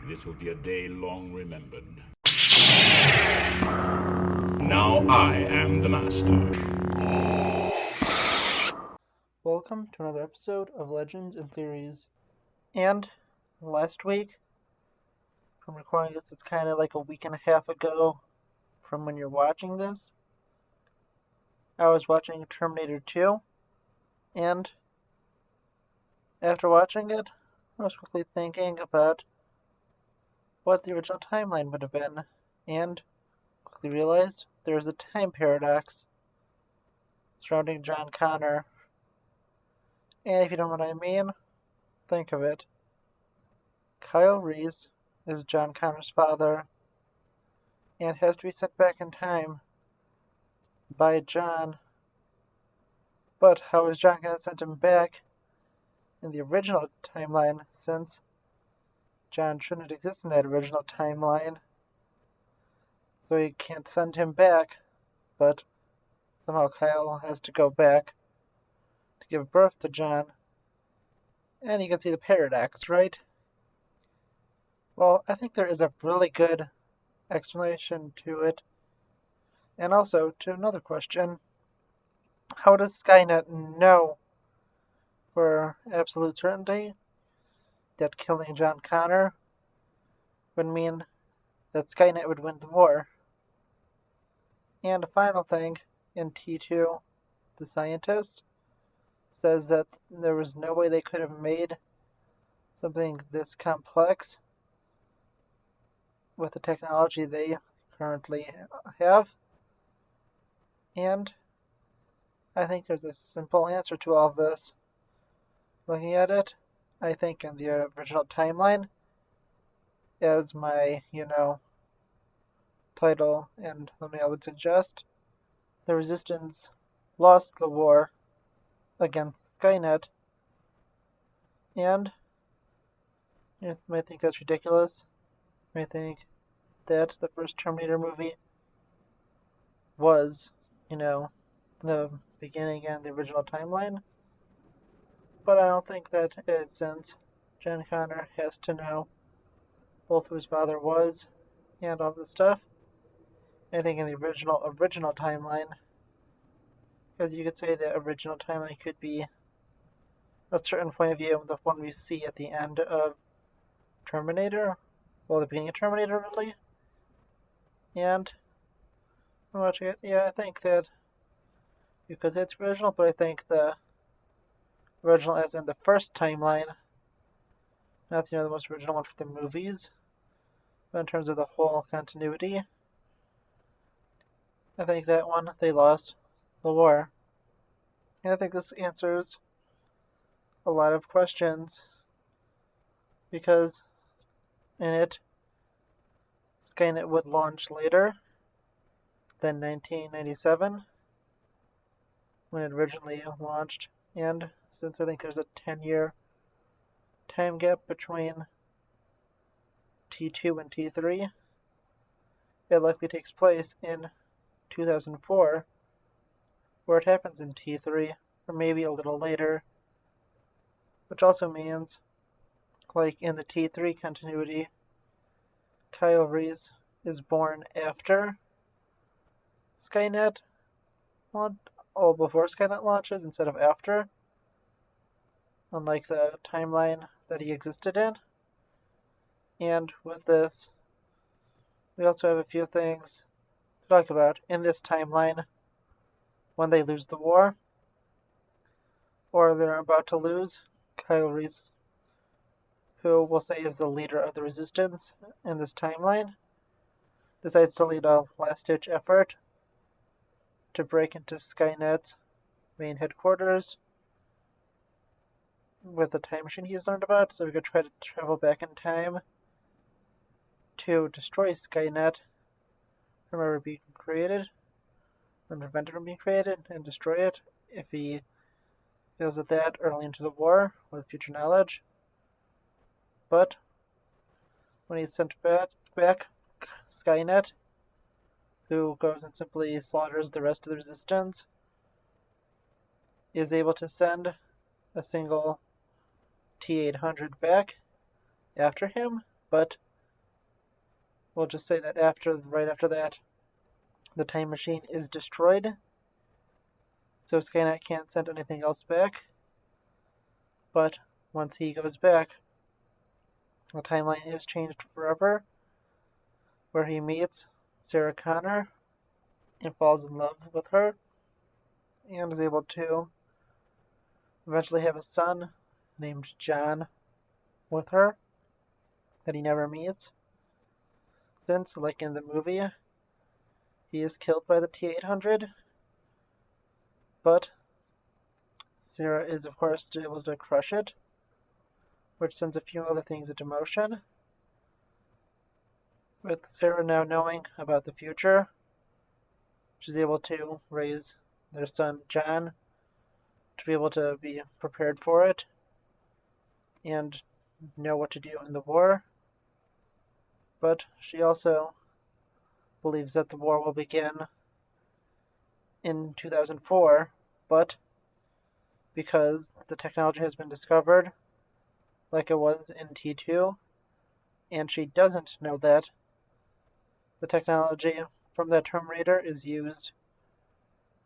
This will be a day long remembered. Now I am the master. Welcome to another episode of Legends and Theories. And last week, from recording this, it's kind of like a week and a half ago from when you're watching this. I was watching Terminator 2, and after watching it, I was quickly thinking about what the original timeline would have been, and quickly realized there was a time paradox surrounding John Connor. And if you don't know what I mean, think of it. Kyle Reese is John Connor's father and has to be sent back in time by John. But how is John going to send him back in the original timeline, since John shouldn't exist in that original timeline? So he can't send him back, but somehow Kyle has to go back to give birth to John. And you can see the paradox, right? Well, I think there is a really good explanation to it. And also to another question: how does Skynet know for absolute certainty that killing John Connor would mean that Skynet would win the war? And a final thing, in T2, the scientist says that there was no way they could have made something this complex with the technology they currently have. And I think there's a simple answer to all of this. Looking at it, I think in the original timeline, as my, title and thumbnail would suggest, the Resistance lost the war against Skynet. And you might think that's ridiculous. You might think that the first Terminator movie was, the beginning and the original timeline. But I don't think that is, since John Connor has to know both who his father was and all this stuff. I think in the original timeline, because you could say the original timeline could be a certain point of view, the one we see at the end of Terminator, well, the beginning of Terminator, really. And I'm watching it, I think that you could say it's original, but I think the original as in the first timeline, not the most original one for the movies, but in terms of the whole continuity, I think that one, they lost the war. And I think this answers a lot of questions, because in it, Skynet would launch later than 1997, when it originally launched. And since I think there's a 10-year time gap between T2 and T3, it likely takes place in 2004, where it happens in T3, or maybe a little later, which also means, like in the T3 continuity, Kyle Reese is born after Skynet, before Skynet launches instead of after, unlike the timeline that he existed in. And with this, we also have a few things to talk about in this timeline when they lose the war, or they're about to lose. Kyle Reese, who we'll say is the leader of the Resistance in this timeline, decides to lead a last-ditch effort to break into Skynet's main headquarters with the time machine he's learned about, so he could try to travel back in time to destroy Skynet from ever being created, and prevent it from being created, and destroy it if he fails at that early into the war with future knowledge. But when he's sent back, Skynet, who goes and simply slaughters the rest of the Resistance, is able to send a single T-800 back after him, but we'll just say that right after that, the time machine is destroyed, so Skynet can't send anything else back. But once he goes back, the timeline is changed forever, where he meets Sarah Connor and falls in love with her, and is able to eventually have a son named John with her that he never meets. Since, like in the movie, he is killed by the T-800, but Sarah is, of course, able to crush it, which sends a few other things into motion. With Sarah now knowing about the future, she's able to raise their son John to be able to be prepared for it and know what to do in the war. But she also believes that the war will begin in 2004, but because the technology has been discovered, like it was in T2, and she doesn't know that, the technology from that Terminator is used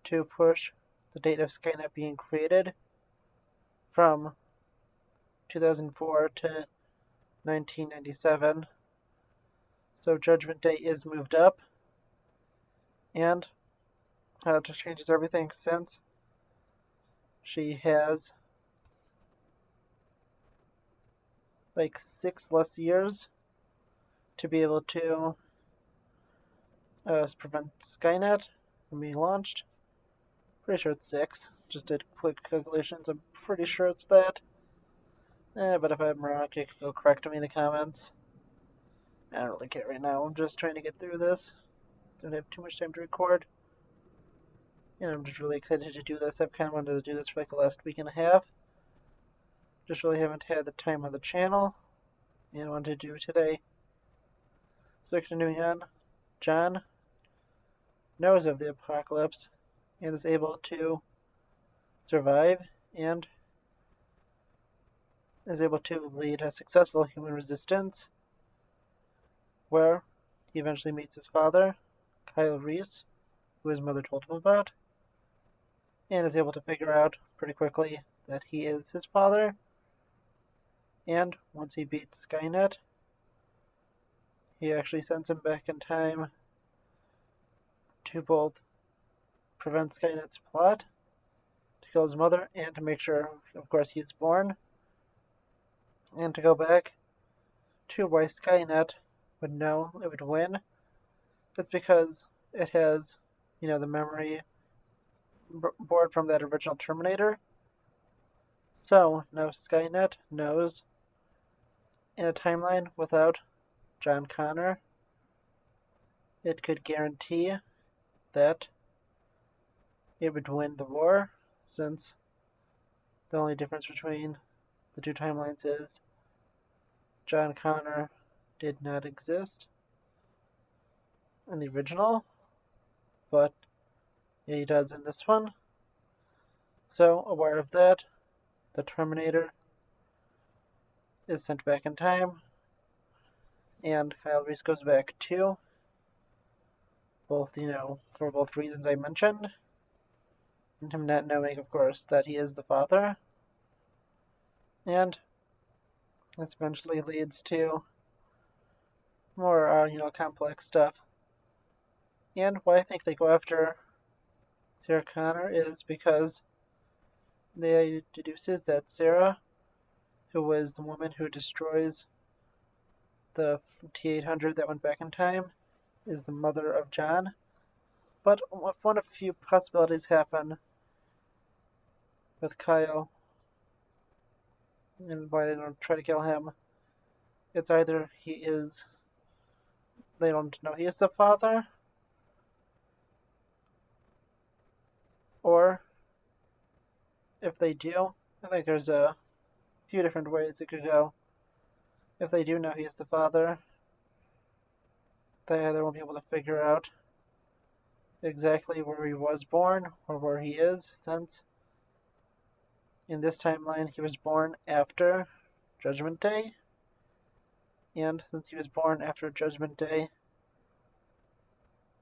to push the date of Skynet being created from 2004 to 1997. So Judgment Day is moved up, and it just changes everything since she has like 6 less years to be able to prevent Skynet from being launched. Pretty sure it's 6. Just did quick calculations. I'm pretty sure it's that. But if I'm wrong, you can go correct me in the comments. I don't really care right now. I'm just trying to get through this. Don't have too much time to record. And I'm just really excited to do this. I've kind of wanted to do this for like the last week and a half. Just really haven't had the time on the channel. And I wanted to do it today. So continuing on, John knows of the apocalypse and is able to survive and is able to lead a successful human resistance where he eventually meets his father, Kyle Reese, who his mother told him about, and is able to figure out pretty quickly that he is his father. And once he beats Skynet, he actually sends him back in time to both prevent Skynet's plot to kill his mother and to make sure, of course, he's born, and to go back to why Skynet would know it would win. It's because it has, the memory board from that original Terminator. So now Skynet knows in a timeline without John Connor, it could guarantee that it would win the war, since the only difference between the two timelines is John Connor did not exist in the original, but he does in this one. So, aware of that, the Terminator is sent back in time, and Kyle Reese goes back too. Both, for both reasons I mentioned. And him not knowing, of course, that he is the father. And this eventually leads to more, complex stuff. And why I think they go after Sarah Connor is because they deduces that Sarah, who was the woman who destroys the T-800 that went back in time, is the mother of John. But if one of a few possibilities happen with Kyle, and why they don't try to kill him, it's either they don't know he is the father, or if they do, I think there's a few different ways it could go. If they do know he is the father, they either won't be able to figure out exactly where he was born or where he is, since in this timeline he was born after Judgment Day, and since he was born after Judgment Day,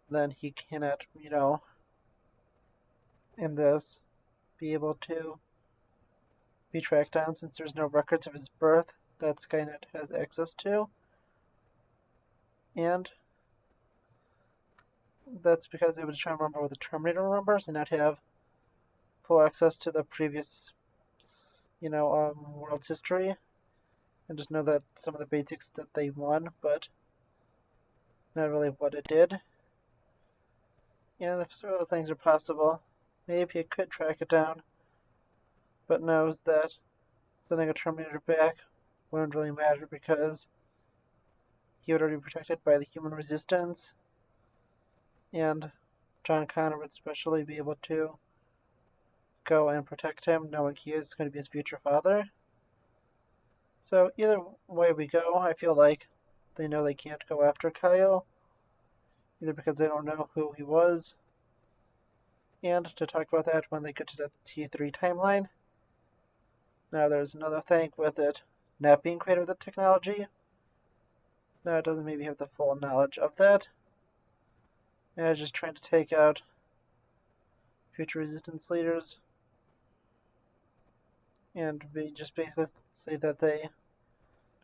then he cannot, in this, be able to be tracked down since there's no records of his birth that Skynet has access to. And that's because they would try to remember what the Terminator remembers and not have full access to the previous, world's history. And just know that some of the basics that they won, but not really what it did. And if some other things are possible, maybe it could track it down, but knows that sending a Terminator back wouldn't really matter because he would already be protected by the human resistance, and John Connor would especially be able to go and protect him, knowing he is going to be his future father. So either way we go, I feel like they know they can't go after Kyle, either because they don't know who he was, and to talk about that when they get to the T3 timeline. Now there's another thing with it not being created with the technology. Now it doesn't maybe have the full knowledge of that. And it's just trying to take out future resistance leaders. And we just basically say that they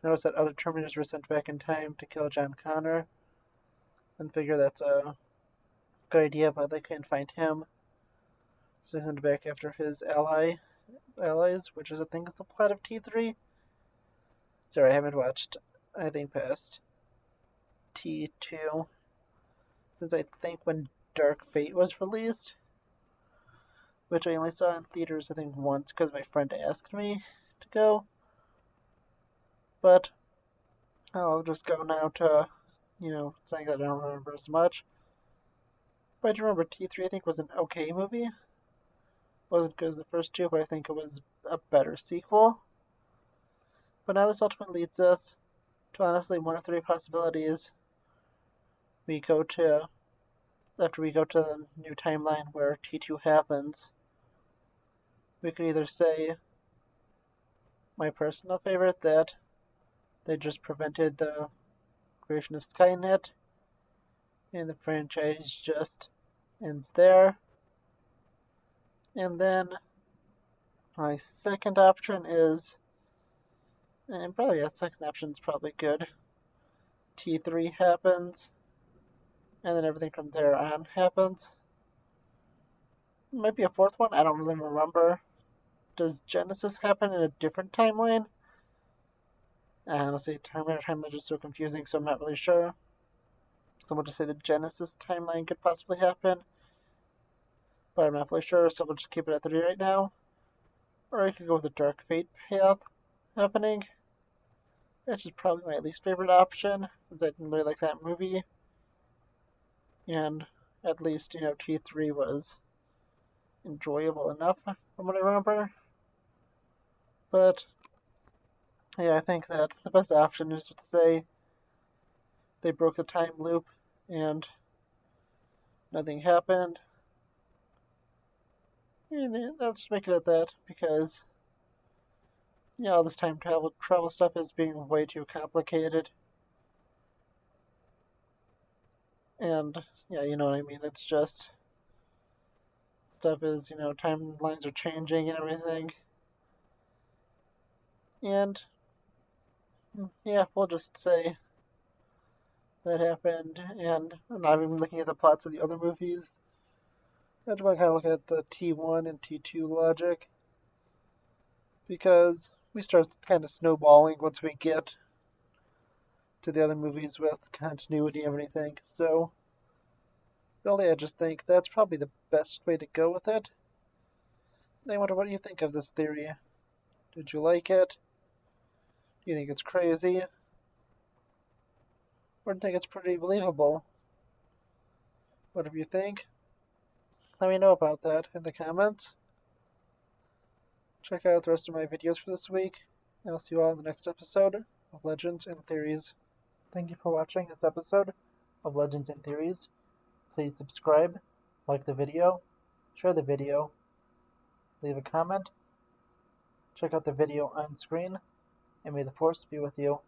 notice that other Terminators were sent back in time to kill John Connor. And figure that's a good idea, but they couldn't find him. So they sent back after his allies, which is I think is the plot of T3. Sorry, I haven't watched anything past T2 since I think when Dark Fate was released, which I only saw in theaters I think once because my friend asked me to go. But I'll just go now to, saying that I don't remember as much. But I do remember T3 I think was an okay movie. Wasn't good as the first two, but I think it was a better sequel. But now this ultimately leads us to honestly one of three possibilities. After we go to the new timeline where T2 happens, we could either say, my personal favorite, that they just prevented the creation of Skynet, and the franchise just ends there. And then my second option is, and probably a second option is probably good. T3 happens, and then everything from there on happens. Might be a fourth one, I don't really remember. Does Genesis happen in a different timeline? Honestly, Terminator timeline is just so confusing, so I'm not really sure. So we'll just say the Genesis timeline could possibly happen, but I'm not really sure, so we'll just keep it at 3 right now. Or I could go with the Dark Fate path happening, which is probably my least favorite option, since I didn't really like that movie. And at least, T3 was enjoyable enough from what I remember. But yeah, I think that the best option is to say they broke the time loop and nothing happened. And let's make it at that, because all this time travel stuff is being way too complicated. And you know what I mean. It's just stuff is, timelines are changing and everything. And we'll just say that happened. And I'm not even looking at the plots of the other movies. I just want to kind of look at the T1 and T2 logic, because we start kind of snowballing once we get to the other movies with continuity and everything. So really, I just think that's probably the best way to go with it. I wonder, what do you think of this theory? Did you like it? Do you think it's crazy? Or do you think it's pretty believable? What do you think? Let me know about that in the comments. Check out the rest of my videos for this week, and I'll see you all in the next episode of Legends and Theories. Thank you for watching this episode of Legends and Theories. Please subscribe, like the video, share the video, leave a comment, check out the video on screen, and may the Force be with you.